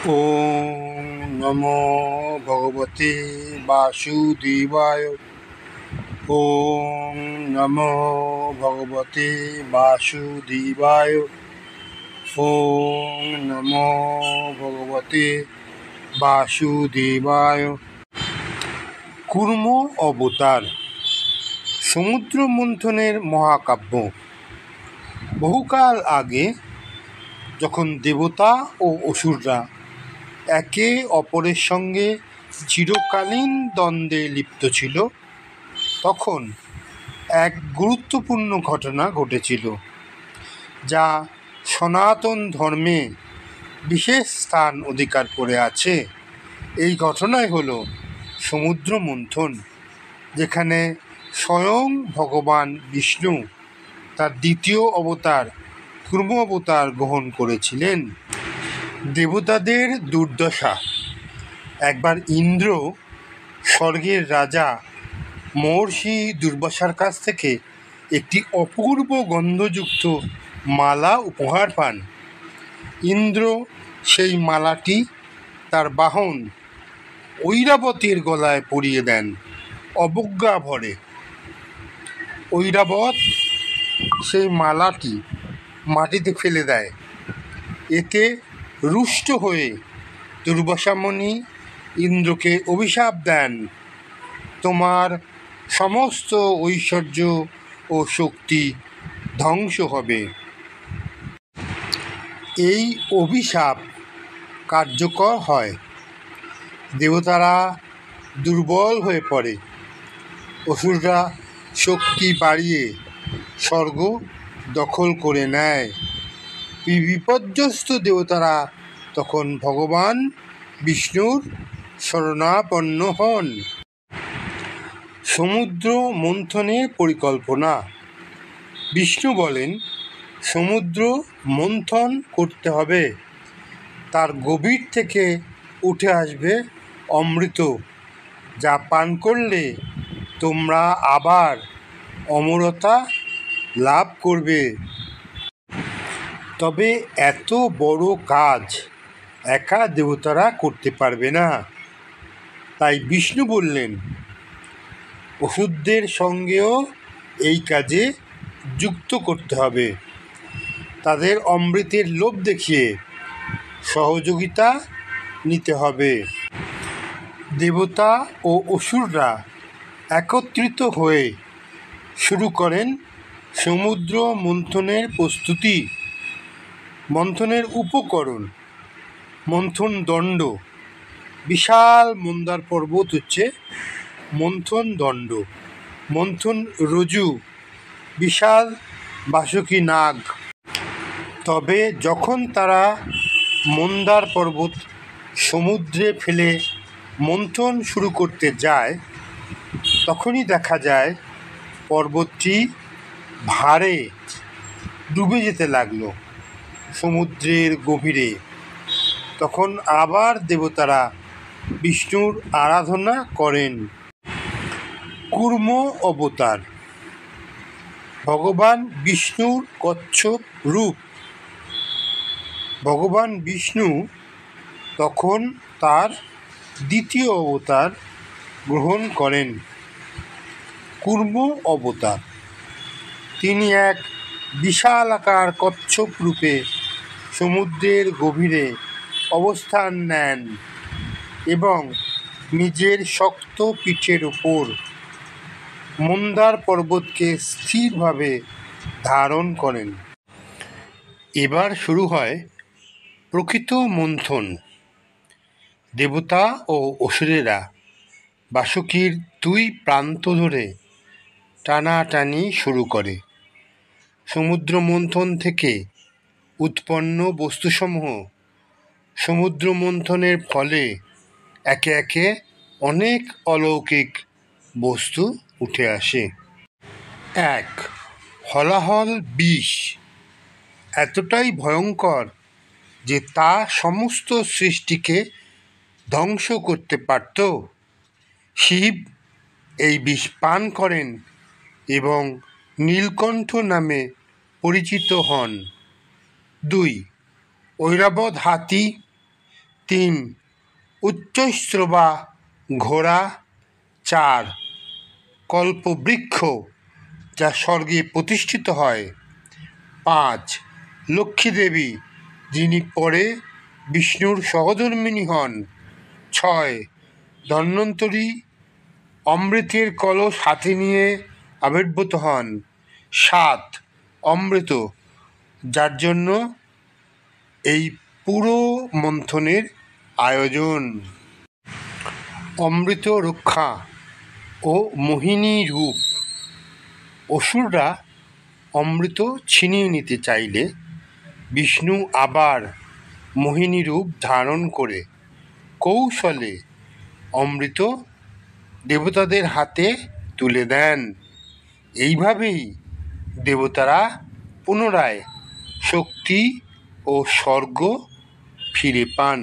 ওম নমো ভগবতে বাসুদেবায়। ওম নমো ভগবতে বাসুদেবায়। ওম নমো ভগবতে বাসুদেবায়। কুর্ম অবতার সমুদ্র মন্থনের মহাকাব্য। বহুকাল আগে যখন দেবতা ও অসুররা একে অপরের সঙ্গে চিরকালীন দ্বন্দ্বে লিপ্ত ছিল, তখন এক গুরুত্বপূর্ণ ঘটনা ঘটেছিল, যা সনাতন ধর্মে বিশেষ স্থান অধিকার করে আছে। এই ঘটনাই হলো সমুদ্র মন্থন, যেখানে স্বয়ং ভগবান বিষ্ণু তার দ্বিতীয় অবতার কুর্ম অবতার গ্রহণ করেছিলেন। দেবতাদের দুর্দশা। একবার ইন্দ্র স্বর্গের রাজা মহর্ষি দুর্বাসার কাছ থেকে একটি অপূর্ব গন্ধযুক্ত মালা উপহার পান। ইন্দ্র সেই মালাটি তার বাহন ঐরাবতের গলায় পরিয়ে দেন অবজ্ঞা ভরে। ঐরাবত সেই মালাটি মাটিতে ফেলে দেয়। এতে রুষ্ট হয়ে দুর্বাসা মুনি ইন্দ্রকে অভিশাপ দেন, তোমার সমস্ত ঐশ্বর্য ও শক্তি ধ্বংস হবে। এই অভিশাপ কার্যকর হয়। দেবতারা দুর্বল হয়ে পড়ে। অসুররা শক্তি বাড়িয়ে স্বর্গ দখল করে নেয়। বিপর্যস্ত দেবতারা তখন ভগবান বিষ্ণুর শরণাপন্ন হন। সমুদ্র মন্থনের পরিকল্পনা। বিষ্ণু বলেন, সমুদ্র মন্থন করতে হবে। তার গভীর থেকে উঠে আসবে অমৃত, যা পান করলে তোমরা আবার অমরতা লাভ করবে। তবে এত বড় কাজ একা দেবতারা করতে পারবে না। তাই বিষ্ণু বললেন, অসুরদের সঙ্গেও এই কাজে যুক্ত করতে হবে। তাদের অমৃতের লোভ দেখিয়ে সহযোগিতা নিতে হবে। দেবতা ও অসুররা একত্রিত হয়ে শুরু করেন সমুদ্র মন্থনের প্রস্তুতি। মন্থনের উপকরণ: মন্থন দণ্ড। বিশাল মন্দার পর্বত হচ্ছে মন্থন দণ্ড। মন্থন রজ্জু, বিশাল বাসুকী নাগ। তবে যখন তারা মন্দার পর্বত সমুদ্রে ফেলে মন্থন শুরু করতে যায়, তখনই দেখা যায় পর্বতটি ভারে ডুবে যেতে লাগলো সমুদ্রের গভীরে। তখন আবার দেবতারা বিষ্ণুর আরাধনা করেন। কুর্ম অবতার ভগবান বিষ্ণুর কচ্ছপ রূপ। ভগবান বিষ্ণু তখন তার দ্বিতীয় অবতার গ্রহণ করেন, কুর্ম অবতার। তিনি এক বিশালাকার কচ্ছপ রূপে সমুদ্রের গভীরে অবস্থান নেন এবং নিজের শক্ত পিঠের উপর মন্দার পর্বতকে স্থিরভাবে ধারণ করেন। এবার শুরু হয় প্রকৃত মন্থন। দেবতা ও অসুরেরা বাসুকীর দুই প্রান্ত ধরে টানাটানি শুরু করে। সমুদ্র মন্থন থেকে উৎপন্ন বস্তুসমূহ সমুদ্র মন্থনের ফলে একে একে অনেক অলৌকিক বস্তু উঠে আসে। এক, হলাহল বিষ এতটাই ভয়ঙ্কর যে তা সমস্ত সৃষ্টিকে ধ্বংস করতে পারত। শিব এই বিষ পান করেন এবং নীলকণ্ঠ নামে পরিচিত হন। 2, ঐরাবত হাতি 3 উচ্চৈঃশ্রবা ঘোড়া। 4 কল্পবৃক্ষ যা স্বর্গে প্রতিষ্ঠিত হয়। 5 লক্ষ্মী দেবী যিনি পরে বিষ্ণুর সহধর্মিণী হন। 6 ধন্বন্তরী অমৃতের কলস হাতে নিয়ে আবির্ভূত হন। 7 অমৃত যার জন্য এই পুরো মন্থনের আয়োজন। অমৃত রক্ষা ও মোহিনী রূপ। অসুররা অমৃত ছিনিয়ে নিতে চাইলে বিষ্ণু আবার মোহিনী রূপ ধারণ করে কৌশলে অমৃত দেবতাদের হাতে তুলে দেন। এইভাবেই দেবতারা পুনরায় শক্তি ও স্বর্গ ফিরে পান।